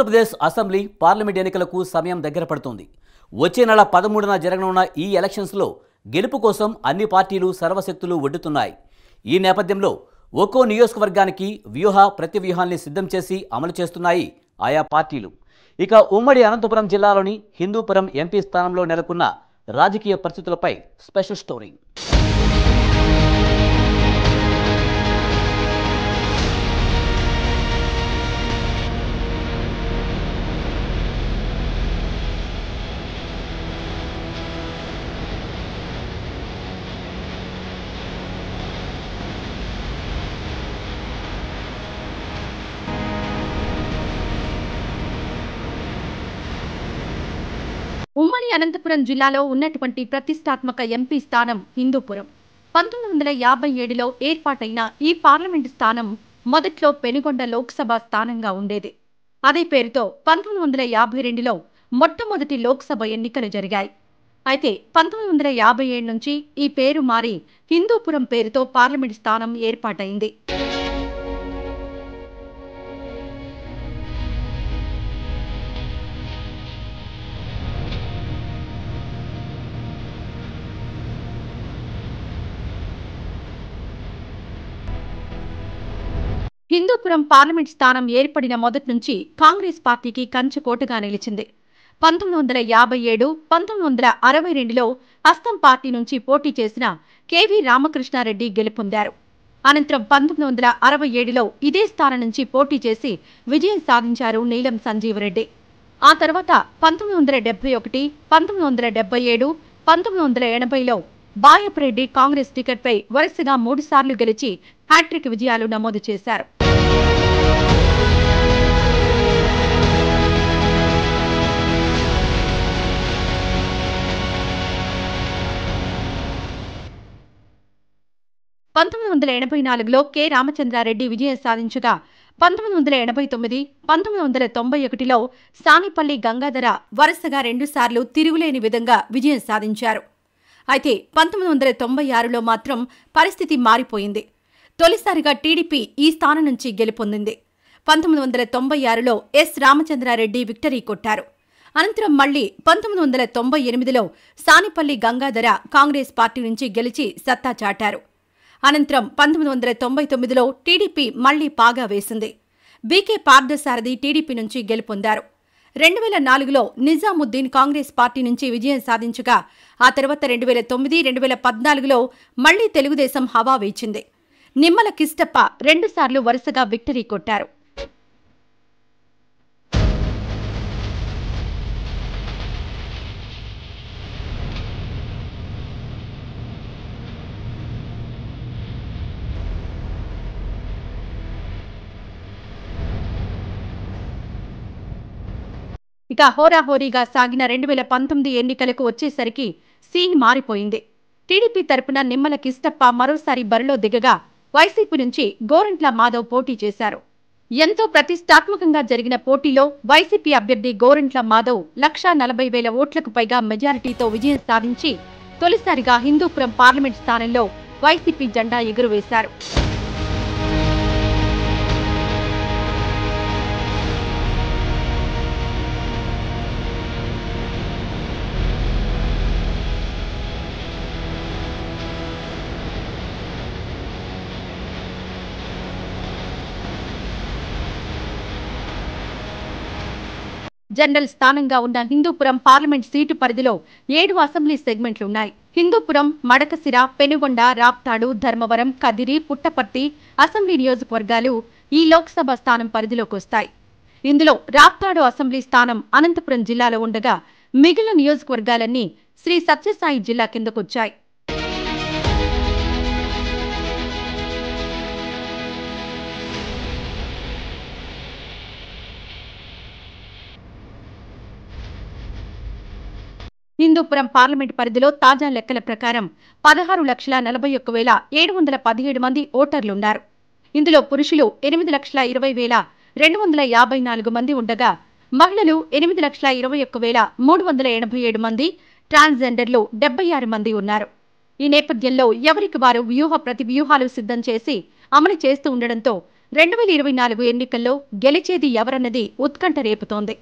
Andhra Pradesh assembly parliament ఎన్నికలకు సమయం దగ్గర పడుతోంది. వచ్చే నెల 13న జరగనున్న ఈ ఎలక్షన్స్లో గెలుపు కోసం అన్ని పార్టీలు సర్వశక్తులు ఒడ్డుతున్నాయి. ఈ నేపథ్యంలో ఒక్కో నియోజకవర్గానికి ప్రతివ్యూహాల్ని సిద్ధం చేసి అమలు చేస్తున్నాయి ఆయా పార్టీలు. ఇక ఉమ్మడి అనంతపురం జిల్లాలోని హిందూపురం ఎంపీ స్థానంలో నెలకొన్న రాజకీయ పరిస్థితులపై స్పెషల్ స్టోరీ. ఉమ్మడి అనంతపురం జిల్లాలో ఉన్నటువంటి ప్రతిష్టాత్మక ఎంపీ స్థానం హిందూపురం. 1957లో ఏర్పాటైన ఈ పార్లమెంటు స్థానం మొదట్లో పెనుగొండ లోక్సభ స్థానంగా ఉండేది. అదే పేరుతో 1952లో మొట్టమొదటి లోక్సభ ఎన్నికలు జరిగాయి. అయితే 1957 నుంచి ఈ పేరు మారి హిందూపురం పేరుతో పార్లమెంటు స్థానం ఏర్పాటైంది. హిందూపురం పార్లమెంట్ స్థానం ఏర్పడిన మొదటి నుంచి కాంగ్రెస్ పార్టీకి కంచుకోటగా నిలిచింది. 1957, 1962లో అస్తం పార్టీ నుంచి పోటీ చేసిన కెవి రామకృష్ణారెడ్డి గెలుపొందారు. అనంతరం 1967లో ఇదే స్థానం నుంచి పోటీ చేసి విజయం సాధించారు నీలం సంజీవరెడ్డి. ఆ తర్వాత 1971, 1977, 1980లో బాయపరెడ్డి కాంగ్రెస్ టికెట్పై వరుసగా 3 సార్లు గెలిచి హ్యాట్రిక్ విజయాలు నమోదు చేశారు. లో కె రామచంద్రారెడ్డి విజయం సాధించగా 1989, 1991లో సానిపల్లి గంగాధర వరుసగా 2 సార్లు తిరుగులేని విధంగా విజయం సాధించారు. అయితే 1996లో మాత్రం పరిస్థితి మారిపోయింది. తొలిసారిగా టీడీపీ ఈ స్థానం నుంచి గెలుపొందింది. 1996లో ఎస్ రామచంద్రారెడ్డి విక్టరీ కొట్టారు. అనంతరం మళ్లీ 1998లో సానిపల్లి గంగాధర కాంగ్రెస్ పార్టీ నుంచి గెలిచి సత్తా చాటారు. అనంతరం 1999లో టీడీపీ మళ్లీ పాగా వేసింది. బీకే పార్థసారథి టీడీపీ నుంచి గెలుపొందారు. 2004లో నిజాముద్దీన్ కాంగ్రెస్ పార్టీ నుంచి విజయం సాధించగా ఆ తర్వాత 2009, 2014లో మళ్లీ తెలుగుదేశం హవా వీచింది. నిమ్మల కిష్టప్ప 2 సార్లు వరుసగా విక్టరీ కొట్టారు. ఇక హోరాహోరీగా సాగిన 2019 ఎన్నికలకు వచ్చేసరికి సీన్ మారిపోయింది. టీడీపీ తరపున నిమ్మల కిష్టప్ప మరోసారి బరిలో దిగగా వైసీపీ నుంచి గోరంట్ల మాధవ్ పోటీ చేశారు. ఎంతో ప్రతిష్టాత్మకంగా జరిగిన పోటీలో వైసీపీ అభ్యర్థి గోరంట్ల మాధవ్ 1,40,000 ఓట్లకు పైగా మెజారిటీతో విజయం సాధించి తొలిసారిగా హిందూపురం పార్లమెంట్ స్థానంలో వైసీపీ జెండా ఎగురవేశారు. జనరల్ స్థానంగా ఉన్న హిందూపురం పార్లమెంట్ సీటు పరిధిలో 7 అసెంబ్లీ సెగ్మెంట్లున్నాయి. హిందూపురం, మడకసిర, పెనుగొండ, రాప్తాడు, ధర్మవరం, కదిరి, పుట్టపర్తి అసెంబ్లీ నియోజకవర్గాలు ఈ లోక్సభ స్థానం పరిధిలోకి వస్తాయి. ఇందులో రాప్తాడు అసెంబ్లీ స్థానం అనంతపురం జిల్లాలో ఉండగా మిగిలిన నియోజకవర్గాలన్నీ శ్రీ సత్యసాయి జిల్లా కిందకొచ్చాయి. హిందూపురం పార్లమెంట్ పరిధిలో తాజా లెక్కల ప్రకారం 16,41,717 మంది ఓటర్లున్నారు. ఇందులో పురుషులు 8,20,254 మంది ఉండగా మహిళలు 8,21,387 మంది, ట్రాన్స్జెండర్లు 76 మంది ఉన్నారు. ఈ నేపథ్యంలో ఎవరికి వారు ప్రతివ్యూహాలు సిద్ధం చేసి అమలు చేస్తూ ఉండడంతో 2024 ఎన్నికల్లో గెలిచేది ఎవరన్నది ఉత్కంఠ రేపుతోంది.